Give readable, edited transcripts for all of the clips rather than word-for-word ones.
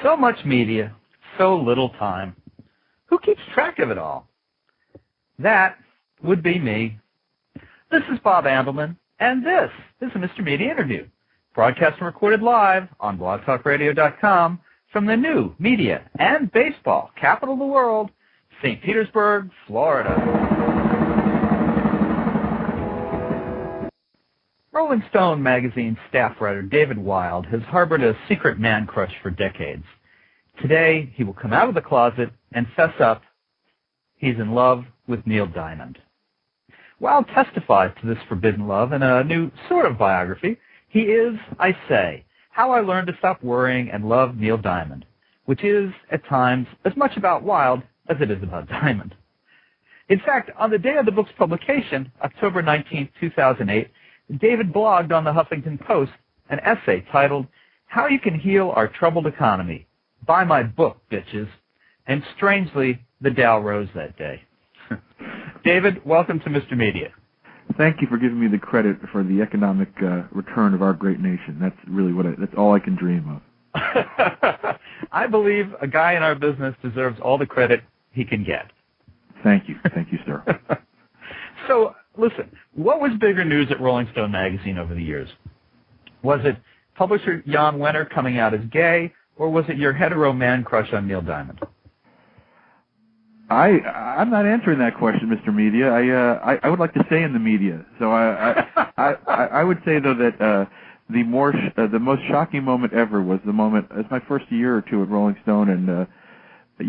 So much media, so little time. Who keeps track of it all? That would be me. This is Bob Andelman, and this is a Mr. Media interview, broadcast and recorded live on blogtalkradio.com from the new media and baseball capital of the world, St. Petersburg, Florida. Rolling Stone magazine staff writer David Wild has harbored a secret man crush for decades. Today, he will come out of the closet and fess up he's in love with Neil Diamond. Wild testifies to this forbidden love in a new sort of biography. He is, I Say, How I Learned to Stop Worrying and Love Neil Diamond, which is, at times, as much about Wild as it is about Diamond. In fact, on the day of the book's publication, October 19, 2008, David blogged on the Huffington Post an essay titled, How You Can Heal Our Troubled Economy. Buy my book, bitches. And strangely, the Dow rose that day. David, welcome to Mr. Media. Thank you for giving me the credit for the economic return of our great nation. That's really that's all I can dream of. I believe a guy in our business deserves all the credit he can get. Thank you, sir. So, listen, what was bigger news at Rolling Stone magazine over the years? Was it publisher Jan Wenner coming out as gay, or was it your hetero man crush on Neil Diamond? I'm not answering that question, Mr. Media. I would like to stay in the media. So I would say though that the most shocking moment ever was the moment. It's my first year or two at Rolling Stone, and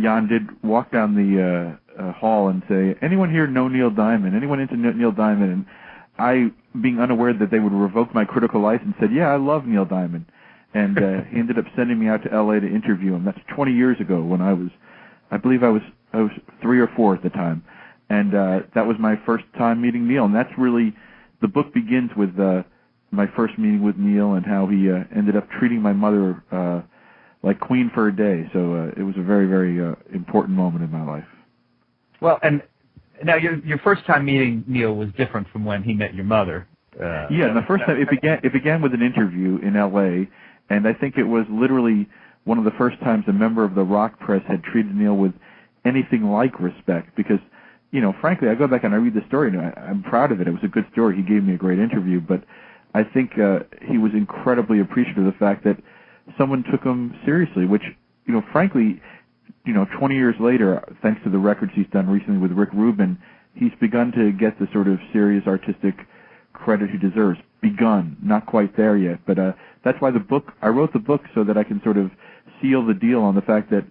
Jan did walk down the hall and say, "Anyone here know Neil Diamond? Anyone into Neil Diamond?" And I, being unaware that they would revoke my critical license, said, "Yeah, I love Neil Diamond." And he ended up sending me out to L.A. to interview him. That's 20 years ago when I believe I was 3 or 4 at the time. And that was my first time meeting Neil. And that's really, the book begins with my first meeting with Neil and how he ended up treating my mother like queen for a day. So it was a very, very important moment in my life. Well, and now your first time meeting Neil was different from when he met your mother. Yeah, the first time, it began with an interview in L.A., and I think it was literally one of the first times a member of the rock press had treated Neil with anything like respect, because, frankly, I go back and I read the story, and I'm proud of it. It was a good story. He gave me a great interview, but I think he was incredibly appreciative of the fact that someone took him seriously, which, frankly, 20 years later, thanks to the records he's done recently with Rick Rubin, he's begun to get the sort of serious artistic credit he deserves. Begun, not quite there yet, but that's why I wrote the book so that I can sort of seal the deal on the fact that,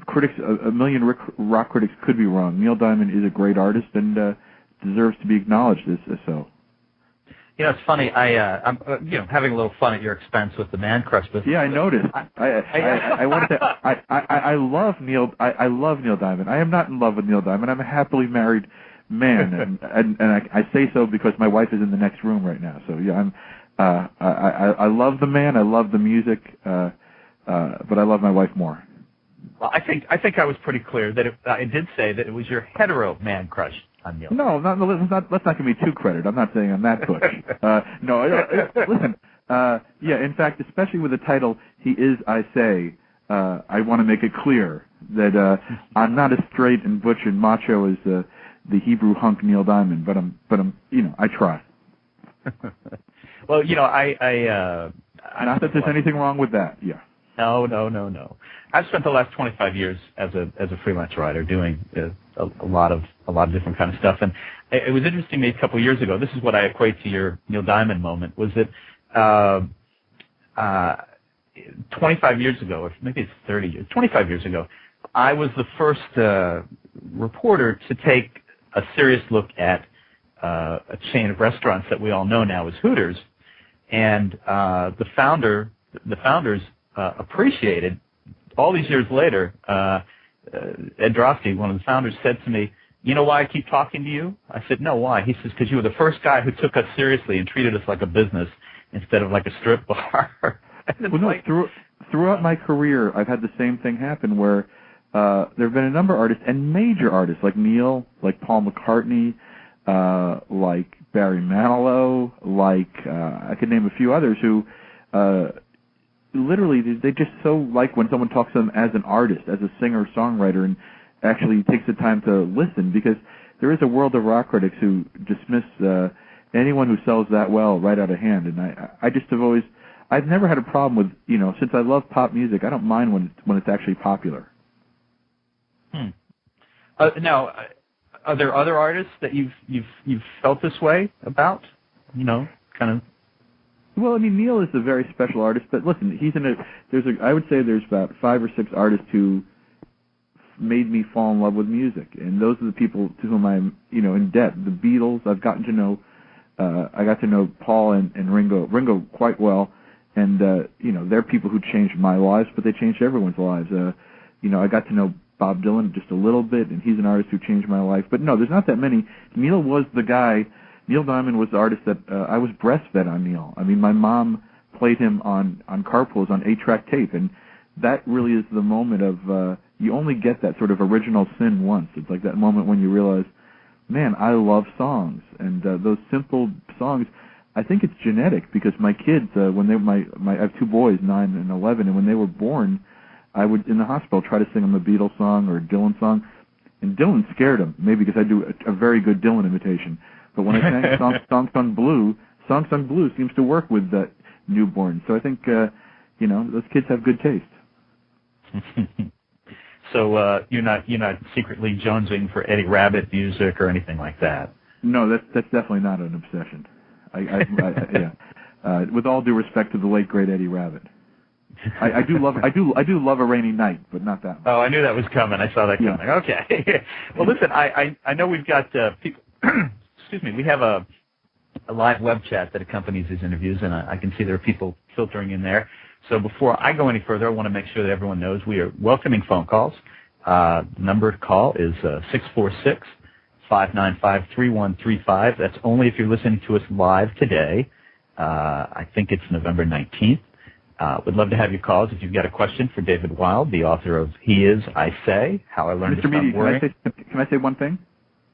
critics, a million rock critics could be wrong. Neil Diamond is a great artist and deserves to be acknowledged as so. It's funny. I'm having a little fun at your expense with the man crush business. Yeah, I noticed. I wanted to. I love Neil. I love Neil Diamond. I am not in love with Neil Diamond. I'm a happily married man, and I say so because my wife is in the next room right now. So yeah, I love the man. I love the music, but I love my wife more. Well, I think I was pretty clear that I did say that it was your hetero man crush on Neil. No, let's not give me too credit. I'm not saying I'm that butch. Listen. Yeah, in fact, especially with the title, He Is, I Say, I want to make it clear that I'm not as straight and butch and macho as the Hebrew hunk Neil Diamond, but I'm I try. Well, I not that there's anything wrong with that. Yeah. No. I've spent the last 25 years as a freelance writer doing a lot of different kind of stuff, and it was interesting to me a couple of years ago. This is what I equate to your Neil Diamond moment. Was that 25 years ago, or maybe it's 30 years, 25 years ago, I was the first reporter to take a serious look at a chain of restaurants that we all know now as Hooters, and the founders appreciated, all these years later, Ed Drofty, one of the founders, said to me, "You know why I keep talking to you?" I said, "No, why?" He says, "Because you were the first guy who took us seriously and treated us like a business instead of like a strip bar." Throughout my career, I've had the same thing happen where there have been a number of artists, and major artists like Neil, like Paul McCartney, like Barry Manilow, like I could name a few others who literally, they just so like when someone talks to them as an artist, as a singer-songwriter, and actually takes the time to listen, because there is a world of rock critics who dismiss anyone who sells that well right out of hand. And I just have always, I've never had a problem with, since I love pop music, I don't mind when it's actually popular. Now, are there other artists that you've felt this way about? Kind of. Well, I mean, Neil is a very special artist, but listen, I would say there's about 5 or 6 artists who made me fall in love with music, and those are the people to whom I'm, in debt. The Beatles, I got to know Paul and Ringo quite well, and, they're people who changed my lives, but they changed everyone's lives. I got to know Bob Dylan just a little bit, and he's an artist who changed my life. But no, there's not that many. Neil was the guy. Neil Diamond was the artist that I was breastfed on Neil. I mean, my mom played him on carpools on 8-track tape, and that really is the moment of, you only get that sort of original sin once. It's like that moment when you realize, man, I love songs. And those simple songs, I think it's genetic, because my kids, I have 2 boys, 9 and 11, and when they were born, I would, in the hospital, try to sing them a Beatles song or a Dylan song, and Dylan scared them, maybe because I do a very good Dylan imitation. But when I sang Songs on Blue seems to work with newborns. So I think, those kids have good taste. So you're not secretly jonesing for Eddie Rabbitt music or anything like that? No, that's definitely not an obsession. Yeah. With all due respect to the late great Eddie Rabbitt, I do love A Rainy Night, but not that much. Oh, I knew that was coming. I saw that coming. Yeah. Okay. Well, listen, I know we've got people. Excuse me. We have a live web chat that accompanies these interviews, and I can see there are people filtering in there. So before I go any further, I want to make sure that everyone knows we are welcoming phone calls. The number to call is 646-595-3135. That's only if you're listening to us live today. I think it's November 19th. Would love to have your calls if you've got a question for David Wild, the author of He Is, I Say, How I Learned to Stop Worrying. Can I say one thing?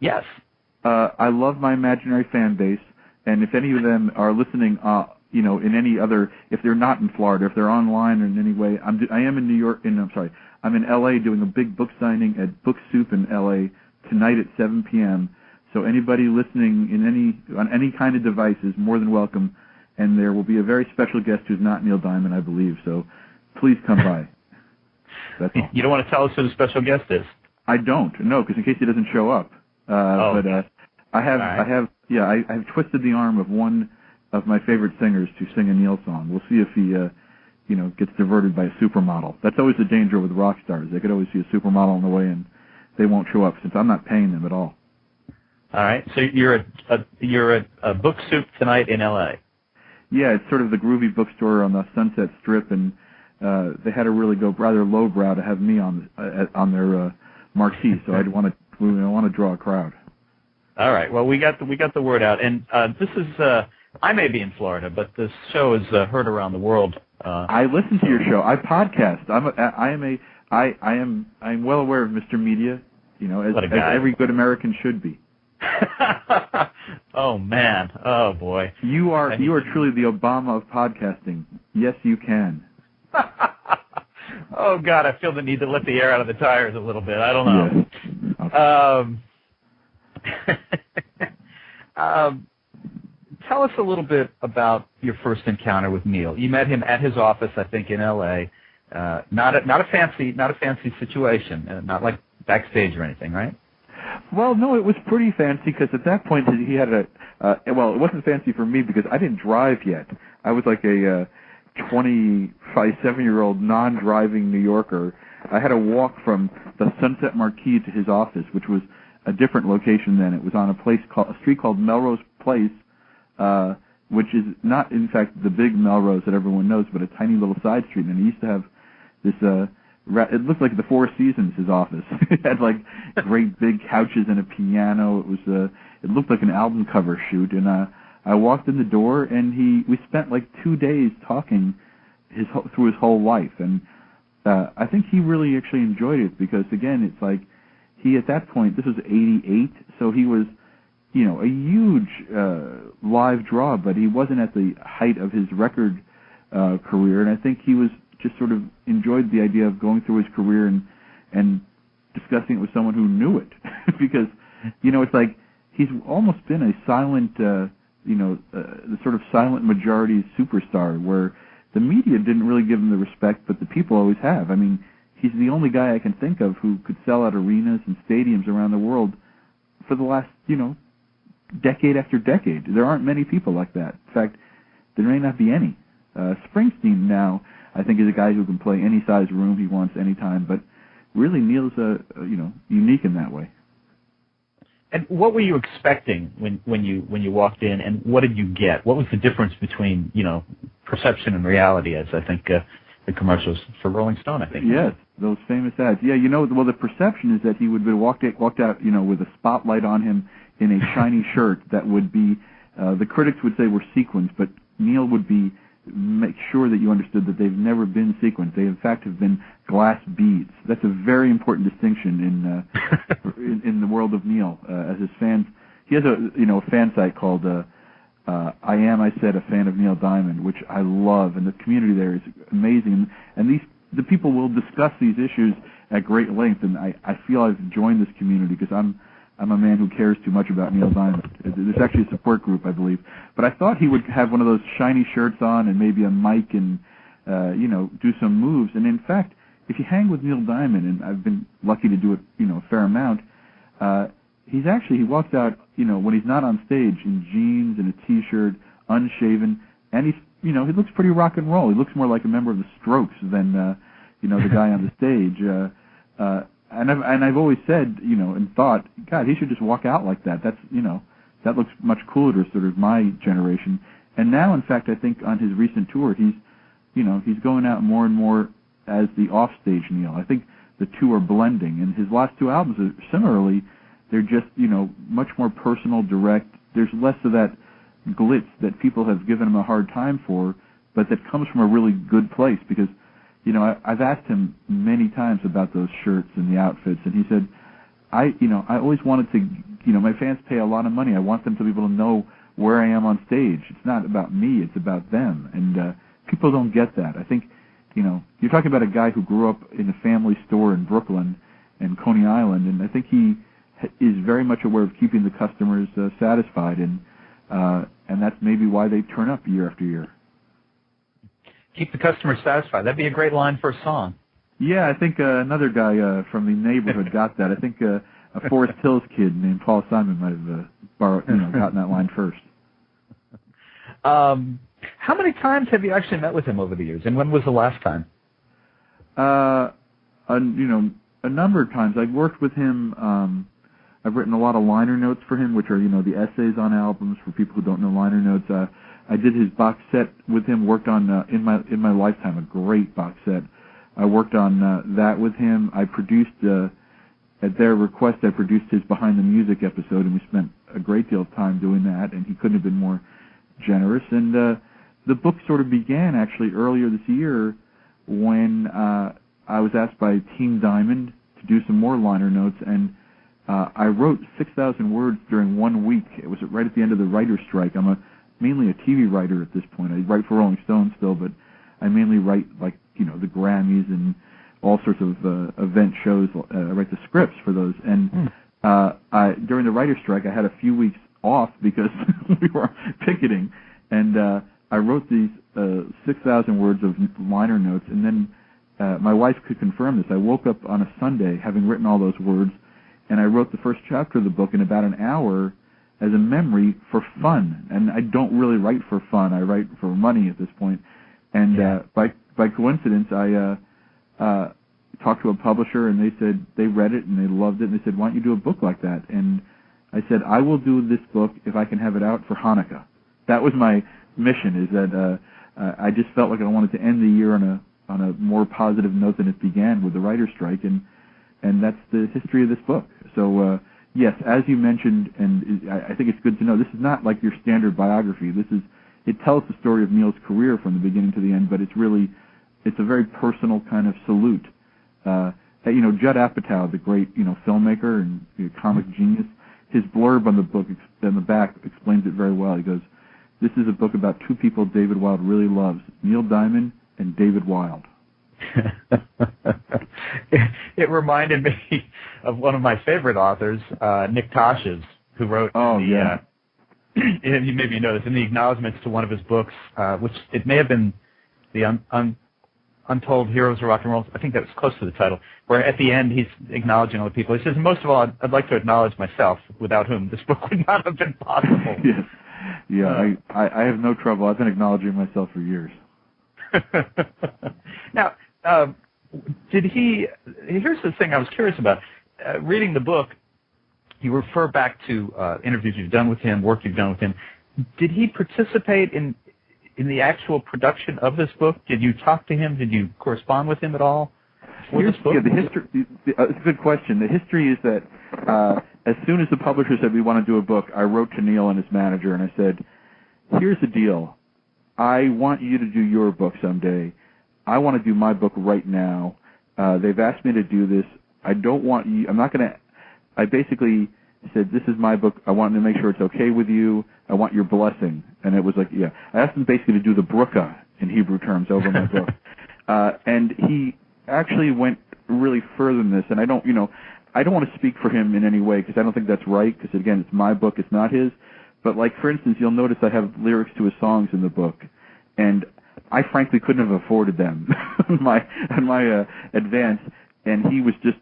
Yes. I love my imaginary fan base, and if any of them are listening, in any other, if they're not in Florida, if they're online in any way, I am in New York, I'm in L.A. doing a big book signing at Book Soup in L.A. tonight at 7 p.m., so anybody listening on any kind of device is more than welcome, and there will be a very special guest who's not Neil Diamond, I believe, so please come by. That's all. You don't want to tell us who the special guest is? I don't, no, because in case he doesn't show up. But I have twisted the arm of one of my favorite singers to sing a Neil song. We'll see if he, gets diverted by a supermodel. That's always the danger with rock stars. They could always see a supermodel on the way, and they won't show up since I'm not paying them at all. All right. So you're at a Book Soup tonight in L.A. Yeah, it's sort of the groovy bookstore on the Sunset Strip, and they had to really go rather lowbrow to have me on their marquee. So I want to draw a crowd. All right. Well, we got the word out, and this is I may be in Florida, but this show is heard around the world. I listen to your show. I podcast. I'm well aware of Mr. Media. As every good American should be. Oh man! Oh boy! You are truly the Obama of podcasting. Yes, you can. Oh God! I feel the need to let the air out of the tires a little bit. I don't know. Yes. Okay. Tell us a little bit about your first encounter with Neil. You met him at his office, I think, in L.A. Not a fancy situation, not like backstage or anything, right? Well, no, it was pretty fancy because at that point he had it wasn't fancy for me because I didn't drive yet. I was like a 27-year-old non-driving New Yorker. I had to walk from the Sunset Marquee to his office, which was a different location then. It was on a street called Melrose Place, which is not, in fact, the big Melrose that everyone knows, but a tiny little side street. And he used to have this, it looked like the Four Seasons, his office. It had, like, great big couches and a piano. It looked like an album cover shoot. And I walked in the door, and we spent, like, 2 days talking through his whole life. And I think he really actually enjoyed it because, again, it's like he, at that point, this was 88, so he was, a huge live draw, but he wasn't at the height of his record career, and I think he was just sort of enjoyed the idea of going through his career and discussing it with someone who knew it, because it's like he's almost been a silent, the sort of silent majority superstar where the media didn't really give him the respect, but the people always have. I mean, he's the only guy I can think of who could sell out arenas and stadiums around the world for the last, decade after decade. There aren't many people like that. In fact, there may not be any. Springsteen now, I think, is a guy who can play any size room he wants anytime, but really Neil's unique in that way. And what were you expecting when you walked in, and what did you get? What was the difference between perception and reality? As I think the commercials for Rolling Stone, I think. Yes, those famous ads. Yeah, well, the perception is that he would be walked out, with a spotlight on him in a shiny shirt that would be, the critics would say were sequins, but Neil would make sure that you understood that they've never been sequins. They, in fact, have been glass beads. That's a very important distinction in the world of Neil. As his fans, he has a fan site called I said, a fan of Neil Diamond, which I love, and the community there is amazing. And the people will discuss these issues at great length, and I feel I've joined this community because I'm a man who cares too much about Neil Diamond. There's actually a support group, I believe. But I thought he would have one of those shiny shirts on and maybe a mic and, do some moves. And in fact, if you hang with Neil Diamond, and I've been lucky to do it, a fair amount, he walks out, when he's not on stage in jeans and a T-shirt, unshaven, and he looks pretty rock and roll. He looks more like a member of the Strokes than, the guy on the stage. And I've always said, and thought, God, he should just walk out like that. That's, that looks much cooler to sort of my generation. And now, in fact, I think on his recent tour, he's going out more and more as the offstage Neil. I think the two are blending, and his last two albums are similarly. They're just, much more personal, direct. There's less of that glitz that people have given him a hard time for, but that comes from a really good place because, I've asked him many times about those shirts and the outfits, and he said, I always wanted to, my fans pay a lot of money. I want them to be able to know where I am on stage. It's not about me, it's about them. And people don't get that. I think, you're talking about a guy who grew up in a family store in Brooklyn and Coney Island, and I think he is very much aware of keeping the customers satisfied, and that's maybe why they turn up year after year. Keep the customers satisfied. That'd be a great line for a song. Yeah, I think another guy from the neighborhood got that. I think a Forest Hills kid named Paul Simon might have gotten that line first. How many times have you actually met with him over the years, and when was the last time? A number of times. I've worked with him. I've written a lot of liner notes for him, which are the essays on albums for people who don't know liner notes. I did his box set with him. Worked on in my lifetime a great box set. I worked on that with him. I produced at their request. I produced his Behind the Music episode, and we spent a great deal of time doing that. And he couldn't have been more generous. And the book sort of began actually earlier this year when I was asked by Team Diamond to do some more liner notes, and I wrote 6,000 words during 1 week. It was right at the end of the writer's strike. I'm mainly a TV writer at this point. I write for Rolling Stone still, but I mainly write the Grammys and all sorts of event shows. I write the scripts for those. And during the writer's strike, I had a few weeks off because we were picketing, and I wrote these 6,000 words of liner notes, and then my wife could confirm this. I woke up on a Sunday having written all those words, and I wrote the first chapter of the book in about an hour as a memory for fun. And I don't really write for fun. I write for money at this point. And by coincidence, I talked to a publisher, and they said they read it and they loved it, and they said, "Why don't you do a book like that?" And I said, "I will do this book if I can have it out for Hanukkah." That was my mission. Is that I just felt like I wanted to end the year on a more positive note than it began with the writer's strike, and that's the history of this book. So yes, as you mentioned, and I think it's good to know, this is not like your standard biography. It tells the story of Neil's career from the beginning to the end, but it's a very personal kind of salute. Judd Apatow, the great filmmaker and comic genius, his blurb on the book in the back explains it very well. He goes, This is a book about two people David Wilde really loves, Neil Diamond and David Wilde. It reminded me of one of my favorite authors, Nick Tosh's, who wrote maybe you know this, in the acknowledgments to one of his books, which it may have been the Untold Heroes of Rock and Roll. I think that was close to the title, where at the end he's acknowledging all the people. He says, most of all, I'd like to acknowledge myself, without whom this book would not have been possible. Yes. Yeah, I have no trouble. I've been acknowledging myself for years. Now, here's the thing I was curious about. Reading the book, you refer back to interviews you've done with him, work you've done with him. Did he participate in the actual production of this book? Did you talk to him? Did you correspond with him at all for this book? Yeah, the history. It's a good question. The history is that as soon as the publisher said we want to do a book, I wrote to Neil and his manager, and I said, here's the deal. I want you to do your book someday. I want to do my book right now. They've asked me to do this. I don't want you. I'm not going to. I basically said, this is my book. I want to make sure it's okay with you. I want your blessing. And it was like, yeah. I asked him basically to do the brucha in Hebrew terms over my book. And he actually went really further than this. And I don't want to speak for him in any way because I don't think that's right because, again, it's my book. It's not his. But, like, for instance, you'll notice I have lyrics to his songs in the book. And I frankly couldn't have afforded them in my advance. And he was just,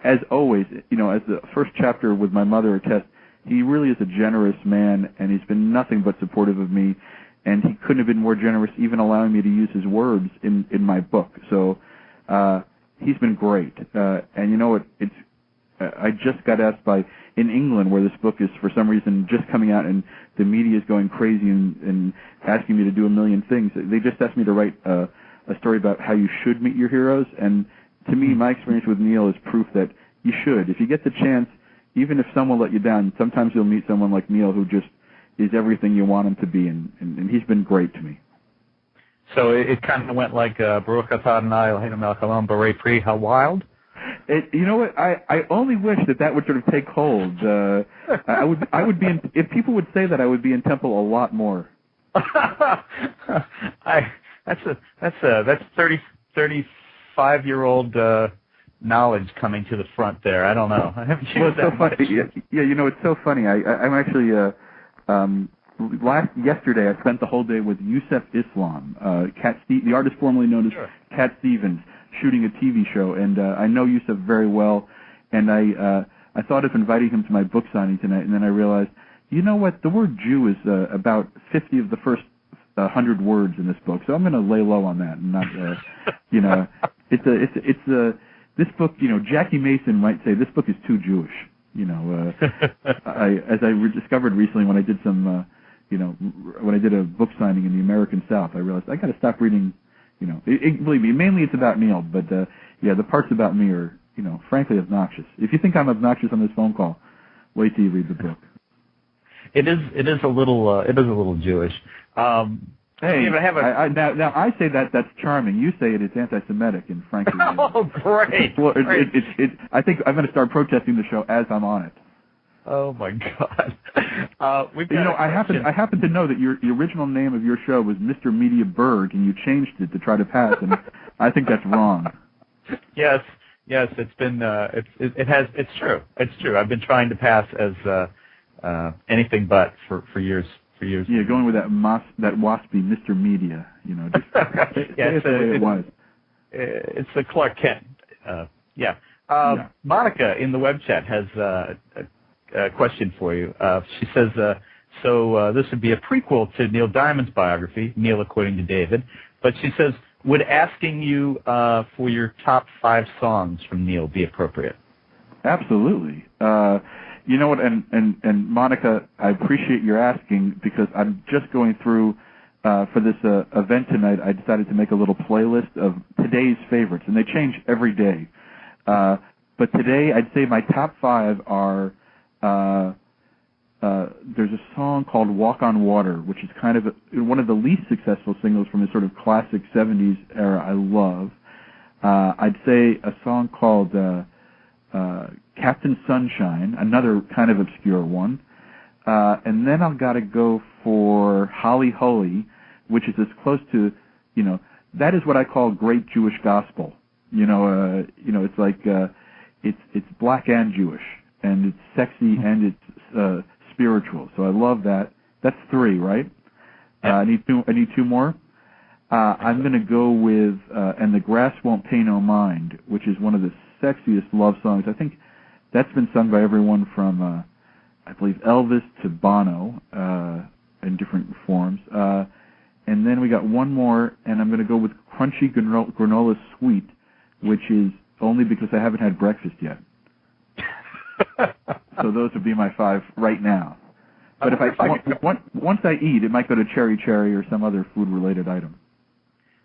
as always, as the first chapter with my mother attests, he really is a generous man, and he's been nothing but supportive of me. And he couldn't have been more generous, even allowing me to use his words in my book. So he's been great. And you know what? I just got asked in England, where this book is for some reason just coming out, and the media is going crazy and asking me to do a million things. They just asked me to write a story about how you should meet your heroes, and to me, my experience with Neil is proof that you should. If you get the chance, even if someone let you down, sometimes you'll meet someone like Neil who just is everything you want him to be, and he's been great to me. So it kind of went like Baruch atah Adonai Eloheinu melech haolam borei pri hawild? You know what? I only wish that would sort of take hold. I would be if people would say that, I would be in temple a lot more. That's 35-year-old knowledge coming to the front there. I don't know. I haven't used it's so funny. Yeah, it's so funny. I'm actually yesterday I spent the whole day with Yusef Islam, the artist formerly known as Cat Stevens, shooting a TV show, and I know Yusef very well, and I thought of inviting him to my book signing tonight, and then I realized, you know what, the word Jew is about 50 of the first 100 words in this book, so I'm going to lay low on that, and not, this book, Jackie Mason might say this book is too Jewish, as I discovered recently when I did some, when I did a book signing in the American South, I realized I got to stop reading. Believe me, mainly it's about Neil, but the parts about me are, frankly obnoxious. If you think I'm obnoxious on this phone call, wait till you read the book. It is a little Jewish. Hey, now I say that's charming. You say it's anti-Semitic, and frankly, oh, great! Well, I think I'm going to start protesting the show as I'm on it. Oh my God! I happen to know that the original name of your show was Mr. Media Berg, and you changed it to try to pass, and I think that's wrong. Yes, it's been it's true. It's true. I've been trying to pass as anything but for years. Yeah, going with that waspy Mr. Media, just it's the way it was. It's the Clark Kent. Monica in the web chat has a question for you. She says, so this would be a prequel to Neil Diamond's biography, Neil According to David, but she says, would asking you for your top 5 songs from Neil be appropriate? Absolutely. You know what, and Monica, I appreciate your asking because I'm just going through, for this event tonight, I decided to make a little playlist of today's favorites, and they change every day. But today, I'd say my top 5 are, there's a song called Walk on Water, which is kind of one of the least successful singles from the sort of classic 70s era I love. I'd say a song called Captain Sunshine, another kind of obscure one. And then I've got to go for Holly Holy, which is as close to, that is what I call great Jewish gospel. It's like it's black and Jewish, and it's sexy and it's spiritual. So I love that. That's 3, right? I need 2 more. I'm going to go with And the Grass Won't Pay No Mind, which is one of the sexiest love songs. I think that's been sung by everyone from, I believe, Elvis to Bono in different forms. And then we got one more, and I'm going to go with Crunchy Granola Sweet, which is only because I haven't had breakfast yet. So those would be my 5 right now. But once I eat, it might go to Cherry Cherry or some other food-related item.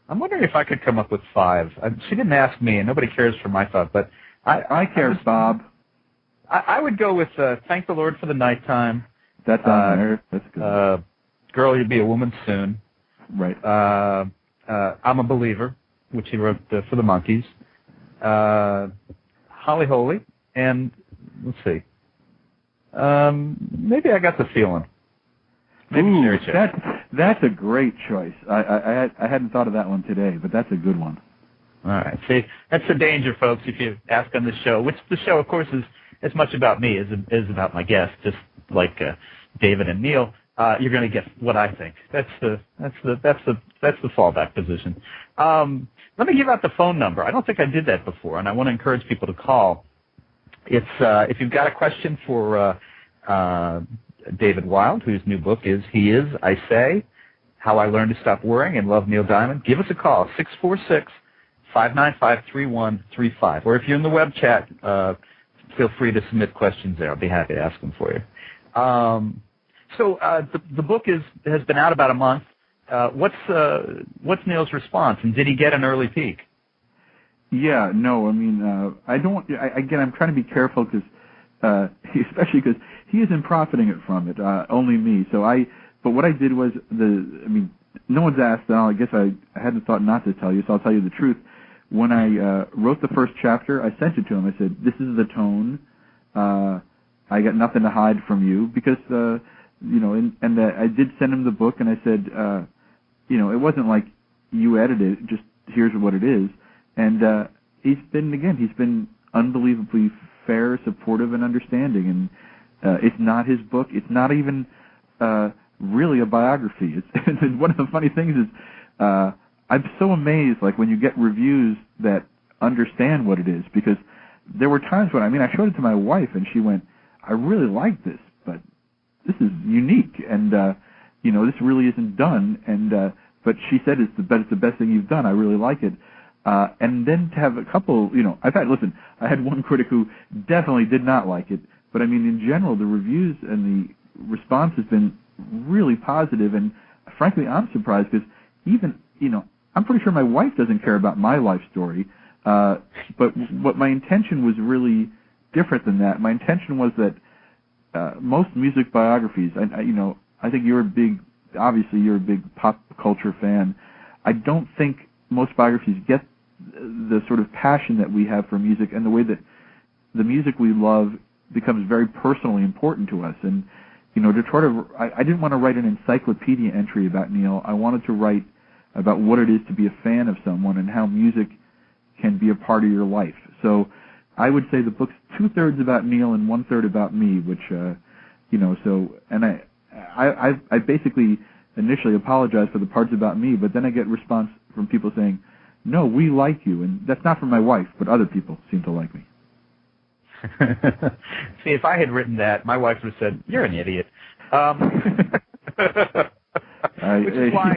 I'm wondering if I could come up with 5. She didn't ask me, and nobody cares for my thought, but I care, Bob. I would go with Thank the Lord for the Nighttime. That's on there. That's good. Girl, You'll Be a Woman Soon. Right. I'm a Believer, which he wrote for the Monkees. Holly Holy, and let's see. Maybe I Got the Feeling. Maybe that's a great choice. I hadn't thought of that one today, but that's a good one. All right. See, that's the danger, folks, if you ask on the show, which the show, of course, is as much about me as about my guests, just like David and Neil. You're going to get what I think. That's the fallback position. Let me give out the phone number. I don't think I did that before, and I want to encourage people to call. It's if you've got a question for David Wild, whose new book is He Is, I Say, How I Learned to Stop Worrying and Love Neil Diamond, give us a call, 646-595-3135. Or if you're in the web chat, feel free to submit questions there. I'll be happy to ask them for you. So the book has been out about a month. What's Neil's response, and did he get an early peek? Yeah, no, I mean, I don't. Again, I'm trying to be careful because, especially because he isn't profiting it from it. Only me. But what I did was no one's asked. I guess I hadn't thought not to tell you, so I'll tell you the truth. When I wrote the first chapter, I sent it to him. I said, "This is the tone. I got nothing to hide from you," because I did send him the book, and I said, it wasn't like you edited it. Just here's what it is. And he's been unbelievably fair, supportive, and understanding. And it's not his book. It's not even really a biography. It's one of the funny things is I'm so amazed, like when you get reviews that understand what it is, because there were times when I showed it to my wife, and she went, "I really like this, but this is unique, and this really isn't done." And but she said it's the best thing you've done. I really like it. And then to have a couple, I had one critic who definitely did not like it, but in general, the reviews and the response has been really positive, and frankly, I'm surprised because even, I'm pretty sure my wife doesn't care about my life story, but what my intention was really different than that. My intention was that most music biographies, I think obviously you're a big pop culture fan. I don't think most biographies get the sort of passion that we have for music and the way that the music we love becomes very personally important to us. And, I didn't want to write an encyclopedia entry about Neil. I wanted to write about what it is to be a fan of someone and how music can be a part of your life. So I would say the book's 2/3 about Neil and 1/3 about me, which, and I basically initially apologize for the parts about me, but then I get response from people saying, "No, we like you," and that's not from my wife, but other people seem to like me. See, if I had written that, my wife would have said, "You're an idiot." She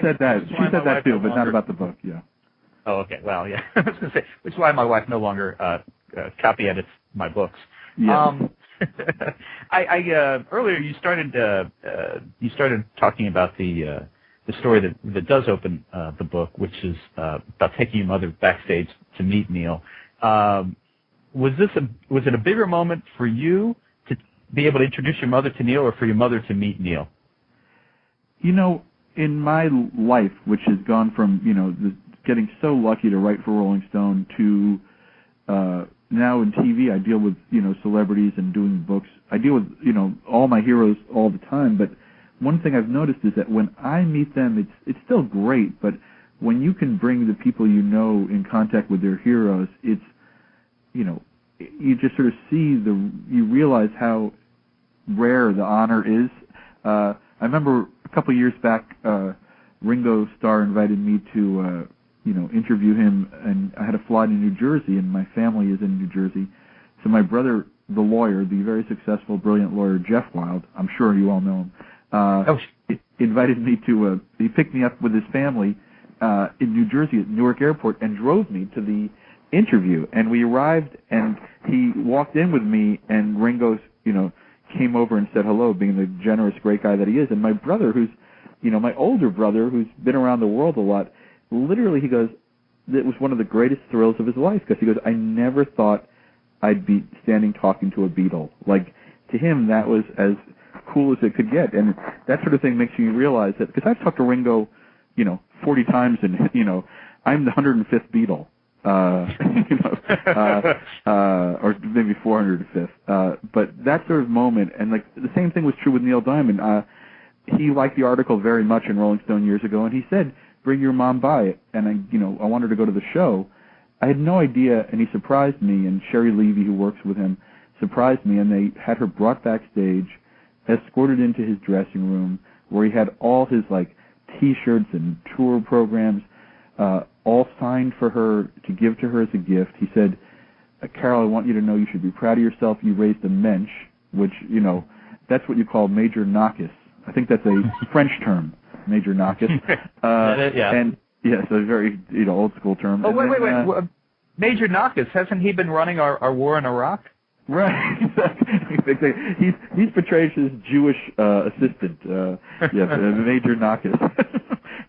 said that too, but not about the book. Yeah. Oh, okay. Well, yeah. I was going to say, which is why my wife no longer copy edits my books. Yeah. Earlier you started talking about the story that does open the book, which is about taking your mother backstage to meet Neil. Was it a bigger moment for you to be able to introduce your mother to Neil, or for your mother to meet Neil? In my life, which has gone from getting so lucky to write for Rolling Stone to now in TV, I deal with, celebrities and doing books. I deal with, all my heroes all the time, but one thing I've noticed is that when I meet them, it's still great, but when you can bring the people you know in contact with their heroes, it's, you just sort of you realize how rare the honor is. I remember a couple of years back, Ringo Starr invited me to, interview him, and I had to fly to New Jersey, and my family is in New Jersey. So my brother, the lawyer, the very successful, brilliant lawyer, Jeff Wild, I'm sure you all know him, invited me to, he picked me up with his family in New Jersey at Newark Airport and drove me to the interview. And we arrived, and he walked in with me, and Ringo, came over and said hello, being the generous, great guy that he is. And my brother, who's, my older brother, who's been around the world a lot, literally, he goes, it was one of the greatest thrills of his life, because he goes, I never thought I'd be standing talking to a Beatle. Like, to him, that was as cool as it could get. And that sort of thing makes you realize that, because I've talked to Ringo, 40 times, and, I'm the 105th Beatle. Or maybe 405th. But that sort of moment, and like the same thing was true with Neil Diamond. He liked the article very much in Rolling Stone years ago, and he said, bring your mom by, and I wanted to go to the show. I had no idea, and he surprised me, and Sherry Levy, who works with him, surprised me, and they had her brought backstage, escorted into his dressing room, where he had all his, T-shirts and tour programs, all signed for her to give to her as a gift. He said, Carol, I want you to know you should be proud of yourself. You raised a mensch, which, that's what you call major knockis. I think that's a French term. Major knockis. Yeah. And yes, a very old school term. Oh, wait. Major knockis, hasn't he been running our war in Iraq? Right. He's portrayed as Jewish assistant. Yes, Major knockis.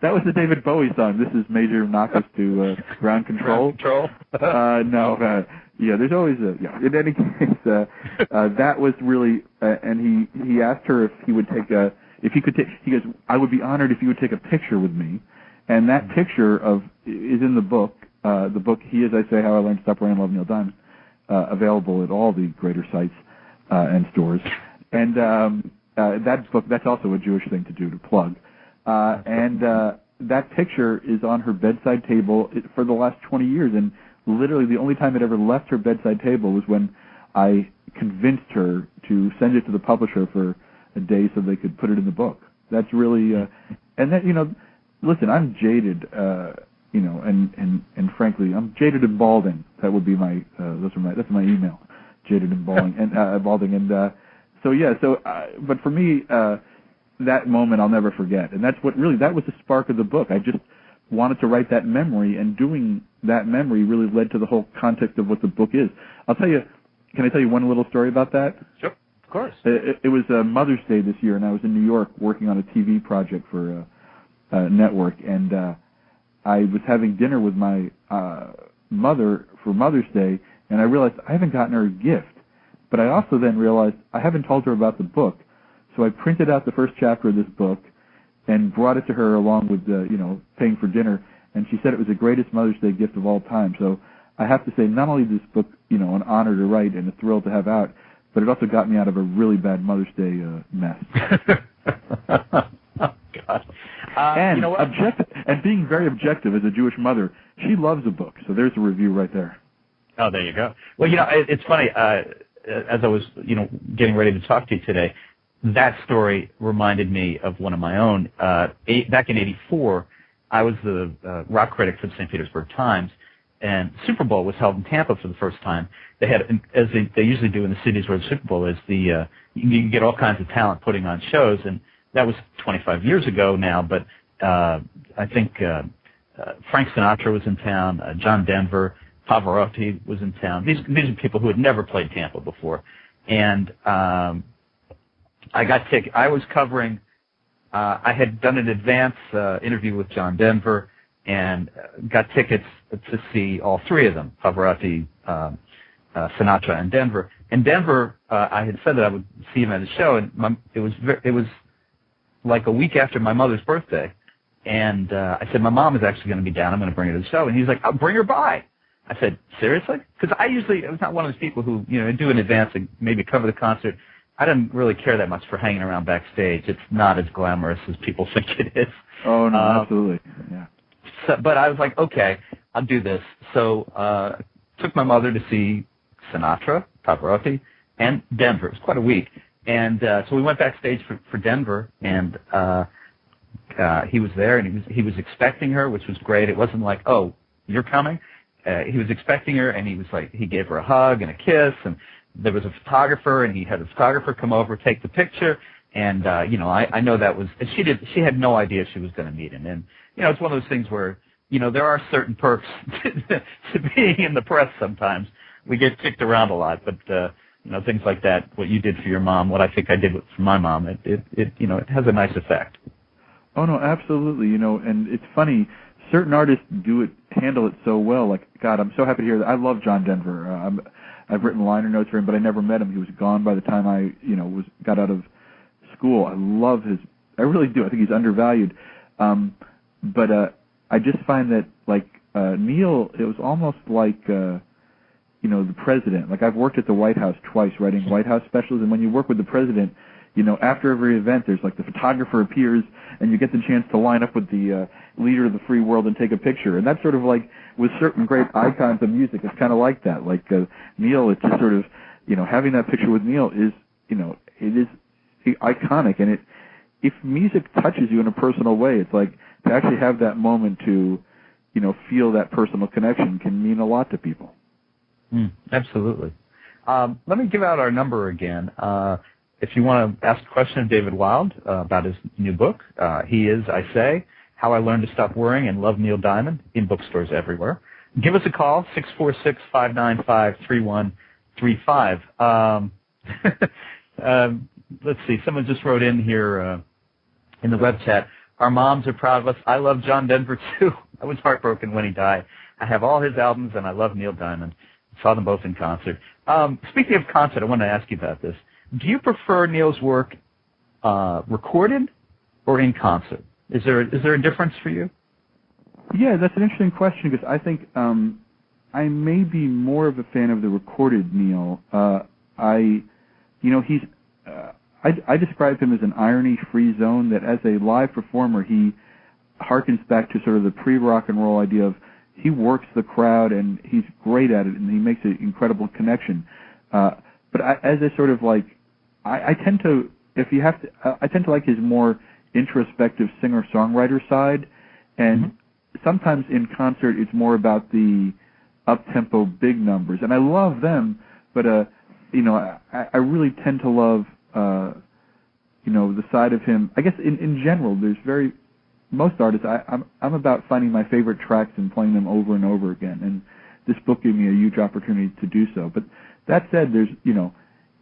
That was the David Bowie song. This is Major knockis to ground control. No. Yeah, there's always in any case, that was really, and he asked her if he would take he goes, I would be honored if you would take a picture with me. And that picture is in the book, He Is, I Say, How I Learned to Stop Running, Love Neil Diamond, available at all the greater sites and stores. And that book, that's also a Jewish thing to do, to plug. And that picture is on her bedside table for the last 20 years. And literally the only time it ever left her bedside table was when I convinced her to send it to the publisher for a day so they could put it in the book. That's really, and that, listen, I'm jaded, and frankly, I'm jaded and balding. That would be that's my email, jaded and balding, and balding, and but for me, that moment I'll never forget, and that was the spark of the book. I just wanted to write that memory, and doing that memory really led to the whole context of what the book is. Can I tell you one little story about that? Sure. Of course. It was Mother's Day this year, and I was in New York working on a TV project for a network, and I was having dinner with my mother for Mother's Day, and I realized I haven't gotten her a gift. But I also then realized I haven't told her about the book, so I printed out the first chapter of this book and brought it to her along with paying for dinner, and she said it was the greatest Mother's Day gift of all time. So I have to say, not only is this book an honor to write and a thrill to have out, but it also got me out of a really bad Mother's Day mess. Oh, God. And and being very objective as a Jewish mother, she loves the book. So there's a review right there. Oh, there you go. Well, it's funny. As I was, getting ready to talk to you today, that story reminded me of one of my own. Back in '84, I was the rock critic for the St. Petersburg Times, and Super Bowl was held in Tampa for the first time. They had, as they usually do in the cities where the Super Bowl is, you get all kinds of talent putting on shows, and that was 25 years ago now, but I think Frank Sinatra was in town, John Denver, Pavarotti was in town. These are people who had never played Tampa before. And I got tickets. I was covering, I had done an advance interview with John Denver and got tickets to see all three of them, Pavarotti, Sinatra, and Denver. And Denver, I had said that I would see him at the show, and it was like a week after my mother's birthday. And I said, my mom is actually going to be down. I'm going to bring her to the show. And he's like, I'll bring her by. I said, seriously? Because I was not one of those people who, do in advance and maybe cover the concert. I didn't really care that much for hanging around backstage. It's not as glamorous as people think it is. Oh, no, absolutely. Yeah. So, but I was like, okay, I'll do this. So took my mother to see Sinatra, Pavarotti, and Denver. It was quite a week. And so we went backstage for Denver, and he was there, and he was expecting her, which was great. It wasn't like, oh, you're coming. He was expecting her, and he gave her a hug and a kiss, and there was a photographer, and he had a photographer come over, take the picture, and I know that was, and she had no idea she was going to meet him, and it's one of those things where there are certain perks to being in the press. Sometimes we get kicked around a lot, but things like that, what you did for your mom, what I think I did for my mom, it has a nice effect. Oh no, absolutely. And it's funny, certain artists handle it so well. Like, God, I'm so happy to hear that. I love John Denver. I've written liner notes for him, but I never met him. He was gone by the time I, got out of school. I really do. I think he's undervalued. But I just find that, like, Neil, it was almost like, the president. Like, I've worked at the White House twice writing White House specials, and when you work with the president, after every event, there's like the photographer appears, and you get the chance to line up with the leader of the free world and take a picture. And that's sort of like with certain great icons of music, it's kind of like that. Like Neil, it's just sort of, having that picture with Neil is, it is iconic. And if music touches you in a personal way, it's like to actually have that moment to, feel that personal connection can mean a lot to people. Absolutely. Let me give out our number again. If you want to ask a question of David Wild about his new book, he is, I Say, How I Learned to Stop Worrying and Love Neil Diamond, in bookstores everywhere. Give us a call, 646-595-3135. Let's see, someone just wrote in here in the web chat, our moms are proud of us. I love John Denver, too. I was heartbroken when he died. I have all his albums, and I love Neil Diamond. Saw them both in concert. Speaking of concert, I want to ask you about this. Do you prefer Neil's work recorded or in concert? Is there a difference for you? Yeah, that's an interesting question because I think I may be more of a fan of the recorded Neil. I describe him as an irony-free zone that as a live performer, he harkens back to sort of the pre-rock and roll idea of he works the crowd and he's great at it and he makes an incredible connection. But as a sort of like, I tend to like his more introspective singer-songwriter side, and sometimes in concert it's more about the up-tempo big numbers, and I love them, but I really tend to love the side of him. I guess in general, most artists, I'm about finding my favorite tracks and playing them over and over again, and this book gave me a huge opportunity to do so. But that said,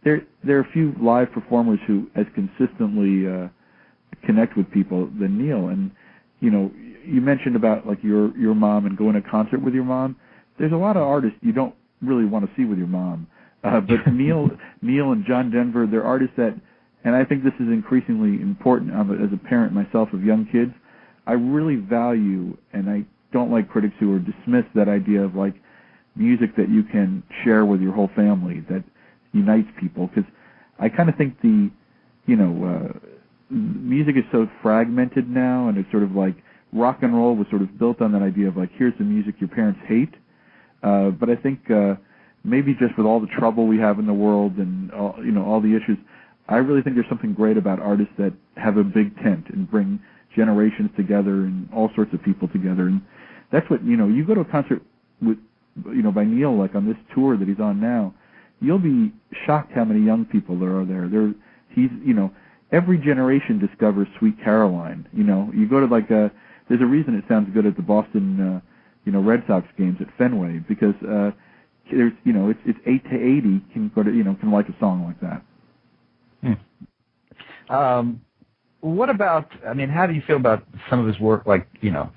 there are a few live performers who as consistently connect with people than Neil. And you mentioned about like your mom and going to concert with your mom. There's a lot of artists you don't really want to see with your mom, but Neil and John Denver, they're artists that, and I think this is increasingly important as a parent myself of young kids. I really value, and I don't like critics who are dismiss that idea of like music that you can share with your whole family that unites people, because I kind of think music is so fragmented now, and it's sort of like rock and roll was sort of built on that idea of like, here's the music your parents hate. But I think maybe just with all the trouble we have in the world and all the issues, I really think there's something great about artists that have a big tent and bring generations together and all sorts of people together. And that's what, you go to a concert with, by Neil, like on this tour that he's on now, you'll be shocked how many young people there are there. Every generation discovers Sweet Caroline. You go to like there's a reason it sounds good at the Boston, Red Sox games at Fenway, because there's, it's 8 to 80 can like a song like that. What about? I mean, how do you feel about some of his work, like the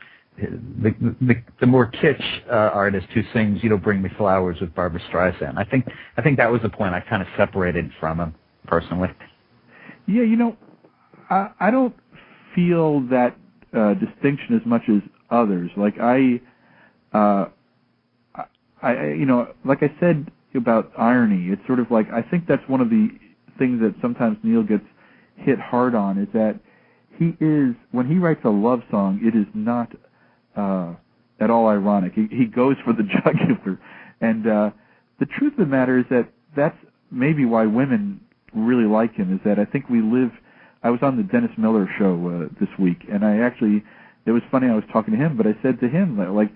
more kitsch artist who sings "Bring Me Flowers" with Barbra Streisand? I think that was the point I kind of separated from him personally. Yeah, I don't feel that like I said about irony, it's sort of like, I think that's one of the things that sometimes Neil gets hit hard on, is that when he writes a love song, it is not at all ironic. He goes for the jugular. And the truth of the matter is that that's maybe why women really like him, is that I think I was on the Dennis Miller show this week, and it was funny, I was talking to him, but I said to him, like,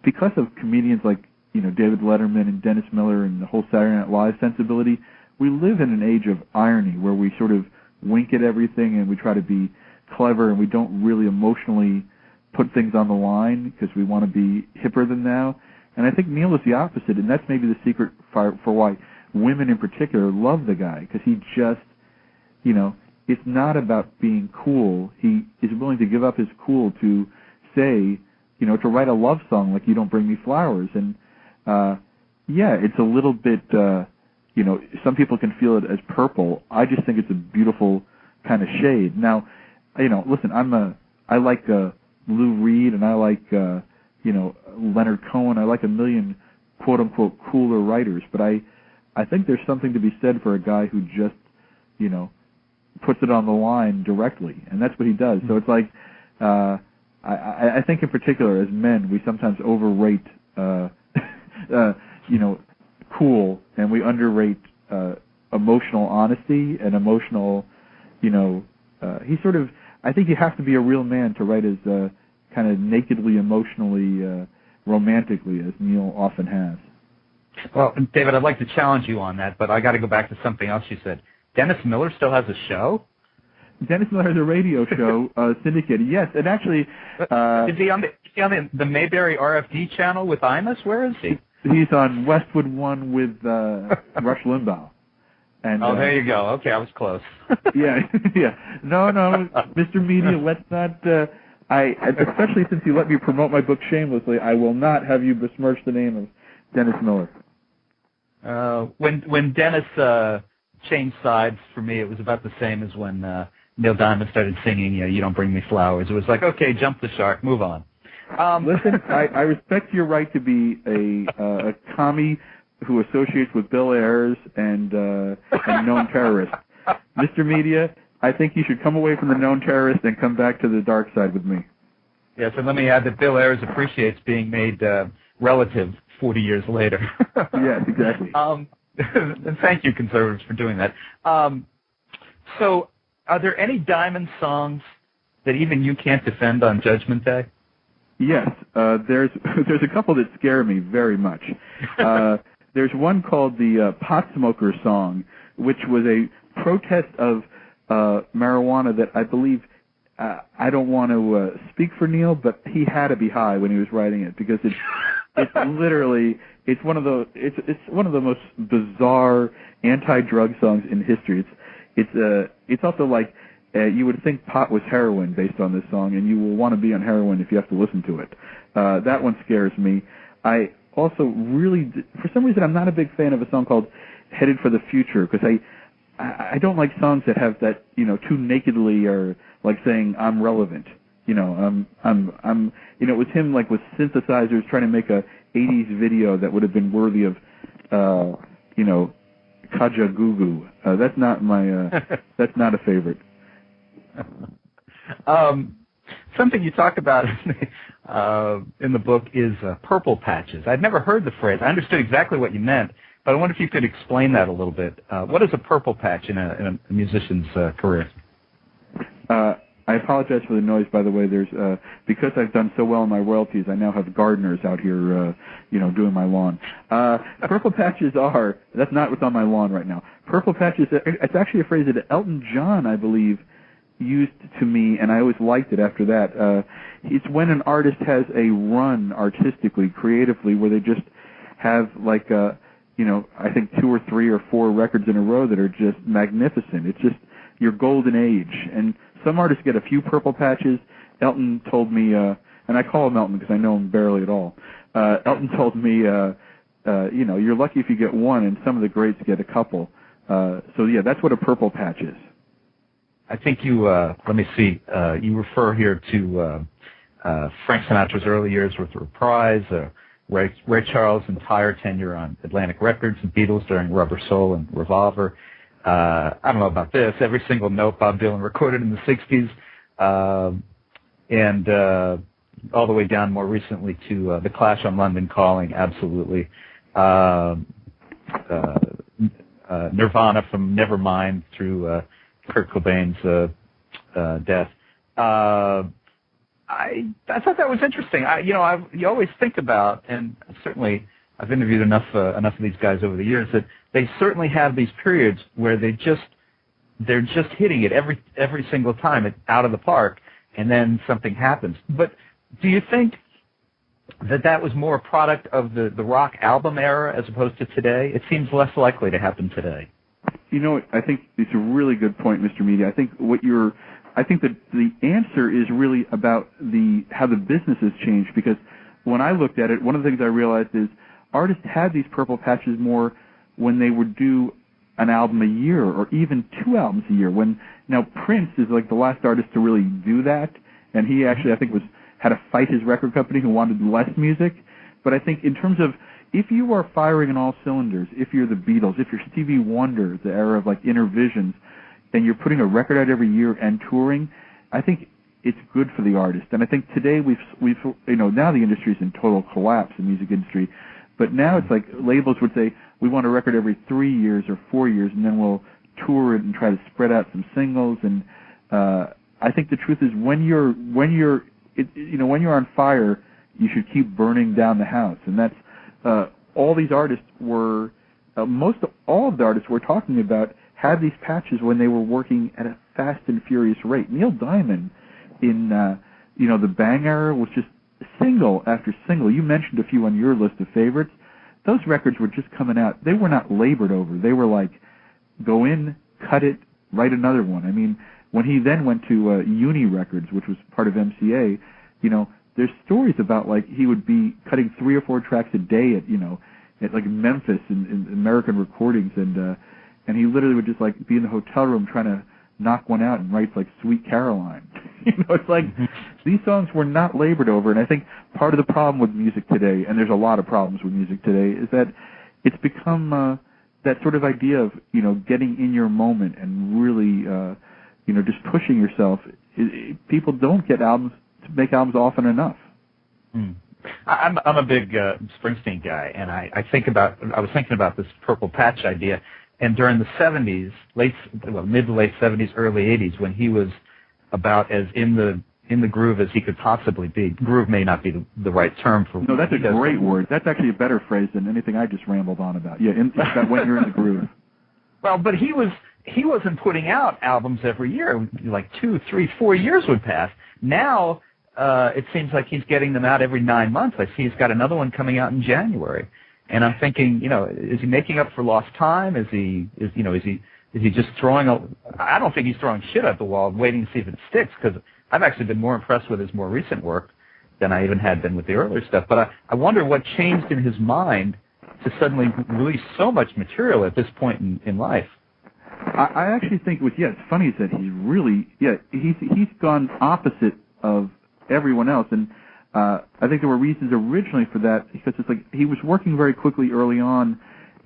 because of comedians like, David Letterman and Dennis Miller and the whole Saturday Night Live sensibility, we live in an age of irony where we sort of wink at everything and we try to be clever and we don't really emotionally put things on the line because we want to be hipper than now. And I think Neil is the opposite, and that's maybe the secret for why women in particular love the guy, because he just, it's not about being cool. He is willing to give up his cool to say, to write a love song like You Don't Bring Me Flowers. And, it's a little bit, some people can feel it as purple. I just think it's a beautiful kind of shade. Now, listen, I like Lou Reed, and I like, Leonard Cohen. I like a million quote-unquote cooler writers, but I think there's something to be said for a guy who just, puts it on the line directly, and that's what he does. So it's like, I think in particular as men, we sometimes overrate, cool, and we underrate emotional honesty and emotional, I think you have to be a real man to write as kind of nakedly, emotionally, romantically as Neil often has. Well, David, I'd like to challenge you on that, but I got to go back to something else you said. Dennis Miller still has a show? Dennis Miller has a radio show, syndicated. Yes, and actually, is he on the Mayberry RFD channel with Imus? Where is he? He's on Westwood One with Rush Limbaugh. And, there you go. Okay, I was close. yeah. No, Mr. Media, let's not. Especially since you let me promote my book shamelessly, I will not have you besmirch the name of Dennis Miller. When Dennis changed sides for me, it was about the same as when Neil Diamond started singing You Don't Bring Me Flowers. It was like, okay, jump the shark, move on. Listen, I respect your right to be a commie who associates with Bill Ayers and known terrorists. Mr. Media, I think you should come away from the known terrorist and come back to the dark side with me. Yes, and let me add that Bill Ayers appreciates being made relative 40 years later. Yes, exactly. And thank you, conservatives, for doing that. So, are there any Diamond songs that even you can't defend on Judgment Day? Yes, there's a couple that scare me very much. There's one called the Pot Smoker Song, which was a protest of marijuana that I believe, I don't want to speak for Neil, but he had to be high when he was writing it, because it's literally, it's one of the most bizarre anti-drug songs in history. It's also like, you would think pot was heroin based on this song, and you will want to be on heroin if you have to listen to it. That one scares me. I also really, for some reason, I'm not a big fan of a song called Headed for the Future, because I don't like songs that have that, too nakedly, or like saying I'm relevant. It was him like with synthesizers trying to make a 80s video that would have been worthy of, Kaja Gugu. That's not that's not a favorite. Something you talk about in the book is purple patches. I'd never heard the phrase. I understood exactly what you meant, but I wonder if you could explain that a little bit. What is a purple patch in a musician's career? I apologize for the noise, by the way. There's because I've done so well in my royalties, I now have gardeners out here, doing my lawn. Purple patches that's not what's on my lawn right now. Purple patches, it's actually a phrase that Elton John, I believe, used to me, and I always liked it after that. It's when an artist has a run artistically, creatively, where they just have like, I think 2 or 3 or 4 records in a row that are just magnificent. It's just your golden age. And some artists get a few purple patches. Elton told me, and I call him Elton because I know him barely at all. Elton told me, you're lucky if you get one, and some of the greats get a couple. So yeah, that's what a purple patch is. I think you, let me see, you refer here to Frank Sinatra's early years with Reprise, Ray Charles' entire tenure on Atlantic Records, the Beatles during Rubber Soul and Revolver. I don't know about this. Every single note Bob Dylan recorded in the 60s, and all the way down more recently to The Clash on London Calling, absolutely. Nirvana from Nevermind through Kurt Cobain's death. I thought that was interesting. You always think about, and certainly I've interviewed enough of these guys over the years, that they certainly have these periods where they're just hitting it every single time out of the park, and then something happens. But do you think that was more a product of the rock album era as opposed to today? It seems less likely to happen today. I think it's a really good point, Mr. Media. I think that the answer is really about how the business has changed, because when I looked at it, one of the things I realized is artists had these purple patches more when they would do an album a year or even 2 albums a year. Now Prince is like the last artist to really do that, and he actually, I think, had to fight his record company who wanted less music. But I think in terms of, if you are firing on all cylinders, if you're the Beatles, if you're Stevie Wonder, the era of like Inner Visions, and you're putting a record out every year and touring, I think it's good for the artist. And I think today we've now the industry's in total collapse, the music industry, but now it's like labels would say, we want a record every 3 years or 4 years, and then we'll tour it and try to spread out some singles. And I think the truth is, when you're on fire, you should keep burning down the house. And that's all these artists were. All of the artists we're talking about had these patches when they were working at a fast and furious rate. Neil Diamond in the Bang era was just single after single. You mentioned a few on your list of favorites. Those records were just coming out. They were not labored over. They were like, go in, cut it, write another one. I mean, when he then went to Uni Records, which was part of MCA, there's stories about like he would be cutting 3 or 4 tracks a day at like Memphis in American recordings, and he literally would just like be in the hotel room trying to knock one out and write like Sweet Caroline. It's like these songs were not labored over, and I think part of the problem with music today, and there's a lot of problems with music today, is that it's become that sort of idea of getting in your moment and really just pushing yourself. People don't get albums to make albums often enough. I'm a big Springsteen guy, and I was thinking about this purple patch idea. And during the 70s, mid to late 70s, early 80s, when he was about as in the groove as he could possibly be. Groove may not be the right term for. No, that's a great word. That's actually a better phrase than anything I just rambled on about. Yeah, about when you're in the groove. Well, but he wasn't putting out albums every year. Like 2, 3, 4 years would pass. Now it seems like he's getting them out every 9 months. I see he's got another one coming out in January. And I'm thinking, is he making up for lost time? Is he just throwing I don't think he's throwing shit at the wall, waiting to see if it sticks. Because I've actually been more impressed with his more recent work than I even had been with the earlier stuff. But I wonder what changed in his mind to suddenly release so much material at this point in life. I actually think it's funny is that he's gone opposite of everyone else, and I think there were reasons originally for that, because it's like he was working very quickly early on,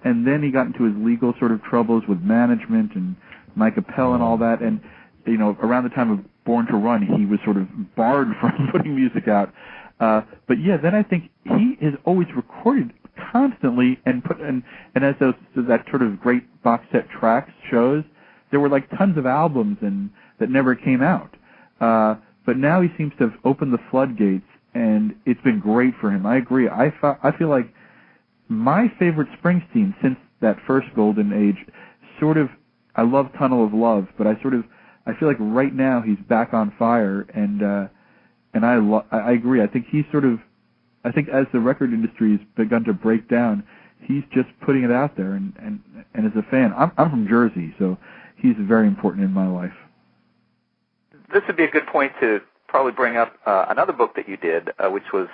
and then he got into his legal sort of troubles with management and Mike Appel and all that, and around the time of Born to Run, he was sort of barred from putting music out. But then I think he has always recorded constantly and as that sort of great box set tracks shows, there were like tons of albums that never came out. But now he seems to have opened the floodgates, and it's been great for him. I agree. I feel like my favorite Springsteen since that first golden age, I love Tunnel of Love, but I feel like right now he's back on fire, and I agree. I think I think as the record industry has begun to break down, he's just putting it out there, and as a fan, I'm from Jersey, so he's very important in my life. This would be a good point to probably bring up another book that you did, which was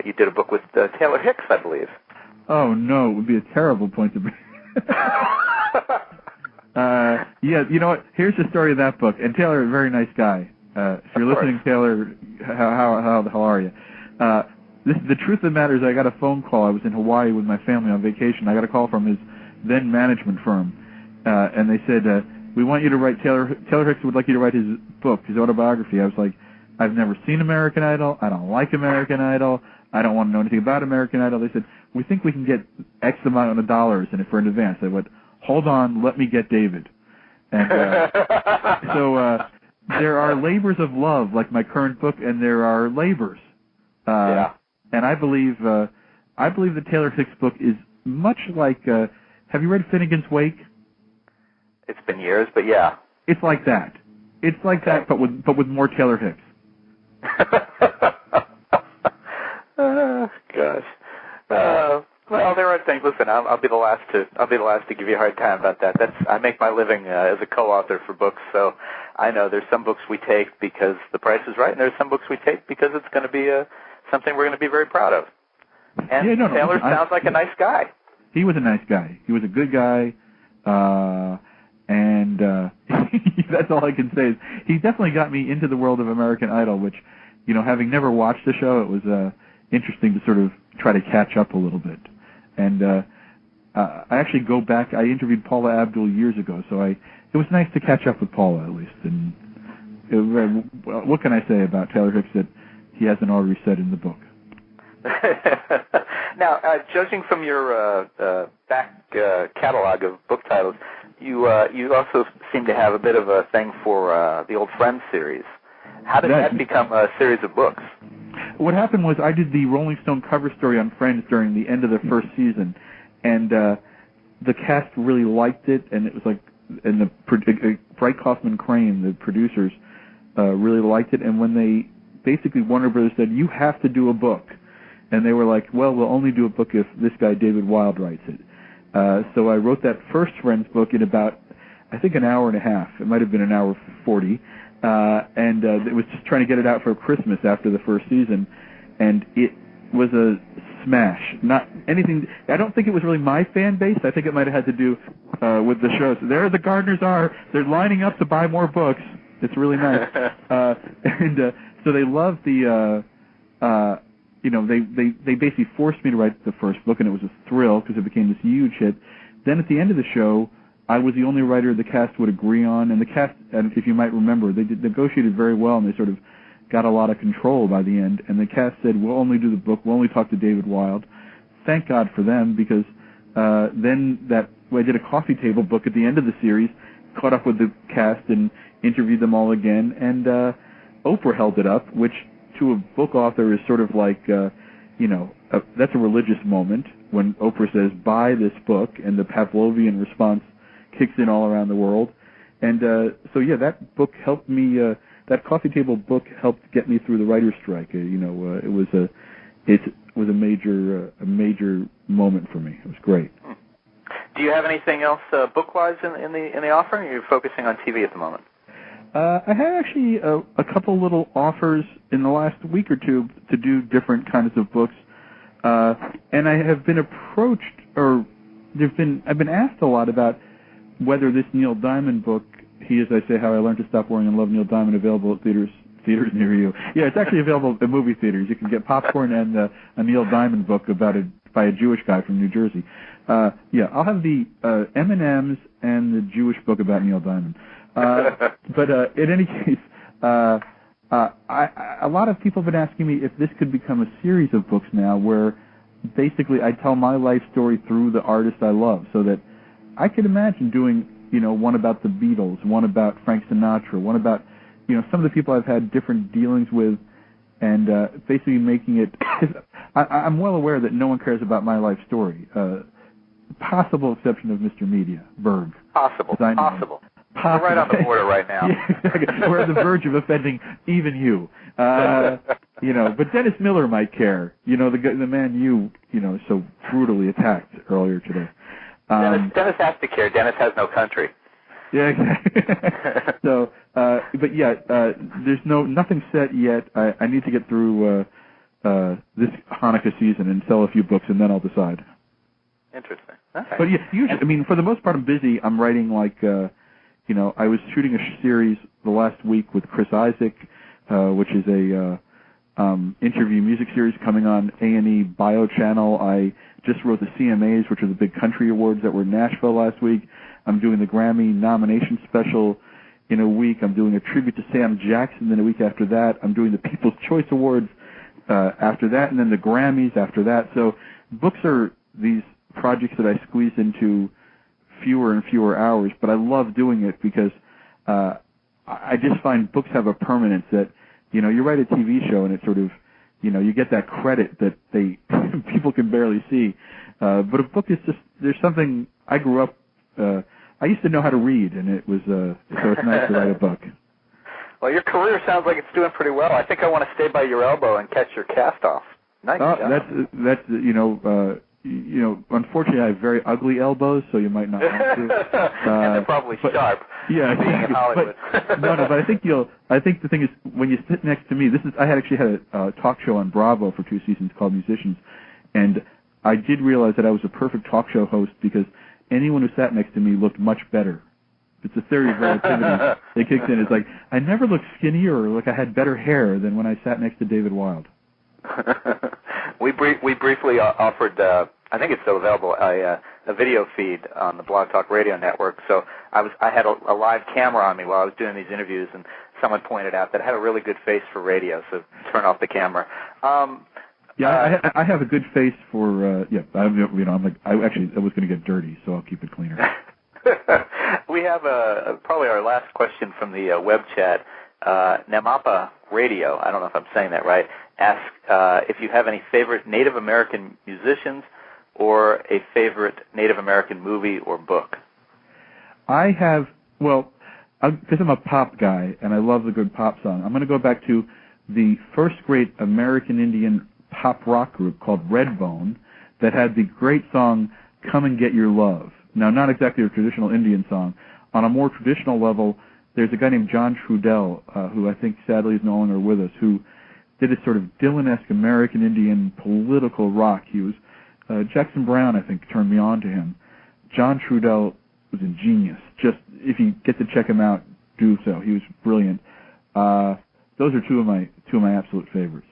you did a book with Taylor Hicks, I believe. Oh no, it would be a terrible point to bring. You know what? Here's the story of that book. And Taylor, a very nice guy. If you're listening, Taylor, how the hell are you? the truth of the matter is I got a phone call. I was in Hawaii with my family on vacation. I got a call from his then management firm, and they said, we want you to write, Taylor Hicks would like you to write his book, his autobiography. I was like, I've never seen American Idol. I don't like American Idol. I don't want to know anything about American Idol. They said, we think we can get X amount of dollars in it for an advance. I went, hold on, let me get David. And so there are labors of love, like my current book, and there are labors. Yeah. And I believe the Taylor Hicks book is much like, have you read Finnegan's Wake? It's been years, but yeah. It's like that. It's like that, but with more Taylor Hicks. Gosh. Well, there are things. Listen, I'll be the last to give you a hard time about that. I make my living as a co-author for books, so I know there's some books we take because the price is right, and there's some books we take because it's going to be something we're going to be very proud of. And yeah, Taylor sounds like a nice guy. He was a nice guy. He was a good guy, and that's all I can say. Is he definitely got me into the world of American Idol, which, having never watched the show, it was interesting to sort of try to catch up a little bit. And I actually go back. I interviewed Paula Abdul years ago, so it was nice to catch up with Paula at least. And what can I say about Taylor Hicks that he hasn't already said in the book? Now, judging from your back catalog of book titles, you also seem to have a bit of a thing for the Old Friends series. How did that become a series of books? What happened was I did the Rolling Stone cover story on Friends during the end of the first season, and the cast really liked it, and it was like, and the Bright Kaufman Crane, the producers, really liked it, and when they basically Warner Brothers said, you have to do a book, and they were like, well, we'll only do a book if this guy David Wilde writes it. So I wrote that first Friends book in about, I think, an hour and a half. It might have been an hour 40. And it was just trying to get it out for Christmas after the first season, and it was a smash. Not anything. I don't think it was really my fan base. I think it might have had to do with the show. So there the Gardners are. They're lining up to buy more books. It's really nice. And so they loved the. They basically forced me to write the first book, and it was a thrill because it became this huge hit. Then at the end of the show, I was the only writer the cast would agree on, and the cast, and if you might remember, they negotiated very well, and they sort of got a lot of control by the end, and the cast said, we'll only do the book, we'll only talk to David Wilde. Thank God for them, because then I did a coffee table book at the end of the series, caught up with the cast and interviewed them all again, and Oprah held it up, which to a book author is sort of like, that's a religious moment when Oprah says, buy this book, and the Pavlovian response kicks in all around the world. And that book helped me, that coffee table book helped get me through the writer's strike. It was a major moment for me. It was great. Do you have anything else book-wise in the offering, or are you focusing on TV at the moment? I had actually a couple little offers in the last week or two to do different kinds of books, and I have been approached, or I've been asked a lot about whether this Neil Diamond book, He Is, I Say, How I Learned to Stop Worrying and Love Neil Diamond, available at theaters near you. Yeah, it's actually available at movie theaters. You can get popcorn and a Neil Diamond book by a Jewish guy from New Jersey. I'll have the M&Ms and the Jewish book about Neil Diamond. But in any case, a lot of people have been asking me if this could become a series of books now where basically I tell my life story through the artist I love, so that I could imagine doing, one about the Beatles, one about Frank Sinatra, one about, some of the people I've had different dealings with, and basically making it. I'm well aware that no one cares about my life story. Possible exception of Mr. Media, Berg. Possible. We're right on the border right now. Yeah, exactly. We're at the verge of offending even you. But Dennis Miller might care. The man you so brutally attacked earlier today. Dennis has to care. Dennis has no country. Yeah, exactly. So, there's nothing set yet. I need to get through this Hanukkah season and sell a few books, and then I'll decide. Interesting. Okay. But usually, for the most part, I'm busy. I'm writing I was shooting a series the last week with Chris Isaac, which is interview music series coming on A&E Bio Channel. I just wrote the CMAs, which are the big country awards that were in Nashville last week. I'm doing the Grammy nomination special in a week. I'm doing a tribute to Sam Jackson then a week after that. I'm doing the People's Choice Awards after that, and then the Grammys after that. So books are these projects that I squeeze into fewer and fewer hours, but I love doing it because I just find books have a permanence that, you write a TV show and it sort of, you get that credit that people can barely see. But a book is just, there's something, I grew up, I used to know how to read, and it was, so it's nice to write a book. Well, your career sounds like it's doing pretty well. I think I want to stay by your elbow and catch your cast off. Nice job. That's unfortunately I have very ugly elbows, so you might not want to. And they're probably sharp. Yeah, being in Hollywood. But I think the thing is, when you sit next to me, I actually had a talk show on Bravo for 2 seasons called Musicians, and I did realize that I was a perfect talk show host because anyone who sat next to me looked much better. It's a theory of relativity that kicks in. It's like, I never looked skinnier or like I had better hair than when I sat next to David Wilde. We briefly offered, I think it's still available, a video feed on the Blog Talk Radio Network. So I had a live camera on me while I was doing these interviews, and someone pointed out that I had a really good face for radio, so turn off the camera. I have a good face for, I was going to get dirty, so I'll keep it cleaner. We have probably our last question from the web chat. Namapa Radio, I don't know if I'm saying that right, asks if you have any favorite Native American musicians or a favorite Native American movie or book. I have, because I'm a pop guy and I love the good pop song, I'm going to go back to the first great American Indian pop rock group called Redbone that had the great song Come and Get Your Love. Now, not exactly a traditional Indian song. On a more traditional level, there's a guy named John Trudell, who I think sadly is no longer with us, who did a sort of Dylan-esque American Indian political rock. He was, Jackson Browne, I think, turned me on to him. John Trudell was a genius. Just, if you get to check him out, do so. He was brilliant. Those are two of my absolute favorites.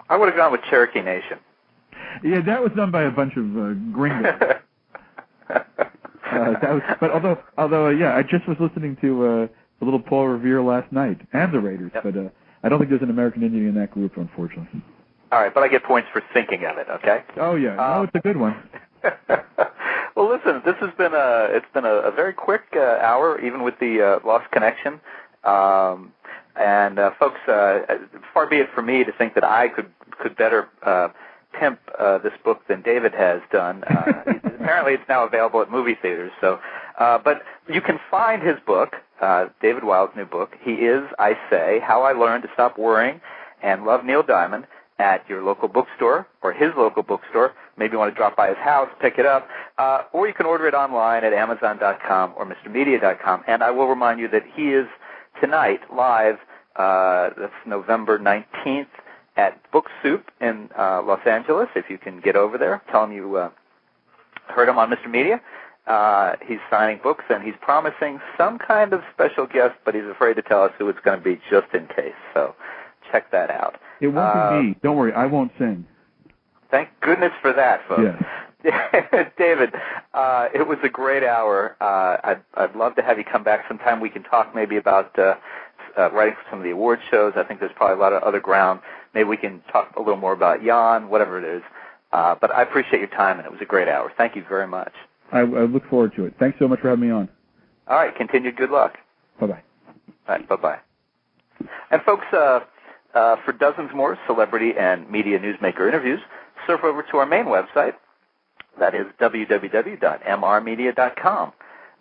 I would have gone with Cherokee Nation. Yeah, that was done by a bunch of gringos. I just was listening to a little Paul Revere last night, and the Raiders, but I don't think there's an American Indian in that group, unfortunately. All right, but I get points for thinking of it, okay? Oh, yeah. It's a good one. Well, listen, this has been a very quick hour, even with the lost connection. Folks, far be it for me to think that I could better pimp this book than David has done. Apparently, it's now available at movie theaters. So, but you can find his book, David Wilde's new book. He is, I Say, How I Learned to Stop Worrying and Love Neil Diamond, at your local bookstore or his local bookstore. Maybe you want to drop by his house, pick it up, or you can order it online at Amazon.com or MrMedia.com. And I will remind you that he is tonight live. That's November 19th. At Book Soup in Los Angeles. If you can get over there, tell him you heard him on Mr. Media. He's signing books, and he's promising some kind of special guest, but he's afraid to tell us who it's going to be just in case. So check that out. It won't be me. Don't worry, I won't sing. Thank goodness for that, folks. Yes. David, it was a great hour. I'd love to have you come back sometime. We can talk maybe about writing for some of the award shows. I think there's probably a lot of other ground. Maybe we can talk a little more about Jan, whatever it is. But I appreciate your time, and it was a great hour. Thank you very much. I look forward to it. Thanks so much for having me on. All right. Continued good luck. Bye-bye. All right. Bye-bye. And, folks, for dozens more celebrity and media newsmaker interviews, surf over to our main website. That is www.mrmedia.com.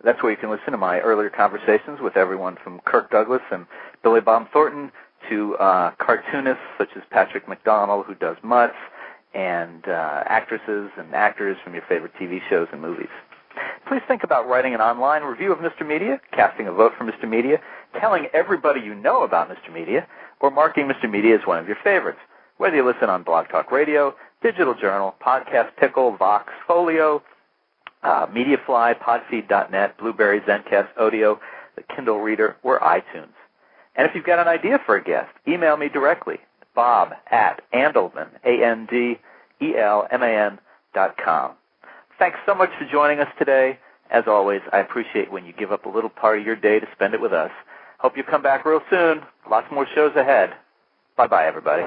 That's where you can listen to my earlier conversations with everyone from Kirk Douglas and Billy Bob Thornton to cartoonists such as Patrick McDonnell, who does Mutts, and actresses and actors from your favorite TV shows and movies. Please think about writing an online review of Mr. Media, casting a vote for Mr. Media, telling everybody you know about Mr. Media, or marking Mr. Media as one of your favorites. Whether you listen on Blog Talk Radio, Digital Journal, Podcast Pickle, Vox, Folio, Mediafly, Podfeed.net, Blueberry, Zencast, Odeo, the Kindle Reader, or iTunes. And if you've got an idea for a guest, email me directly, bob@andelman, ANDELMAN.com. Thanks so much for joining us today. As always, I appreciate when you give up a little part of your day to spend it with us. Hope you come back real soon. Lots more shows ahead. Bye-bye, everybody.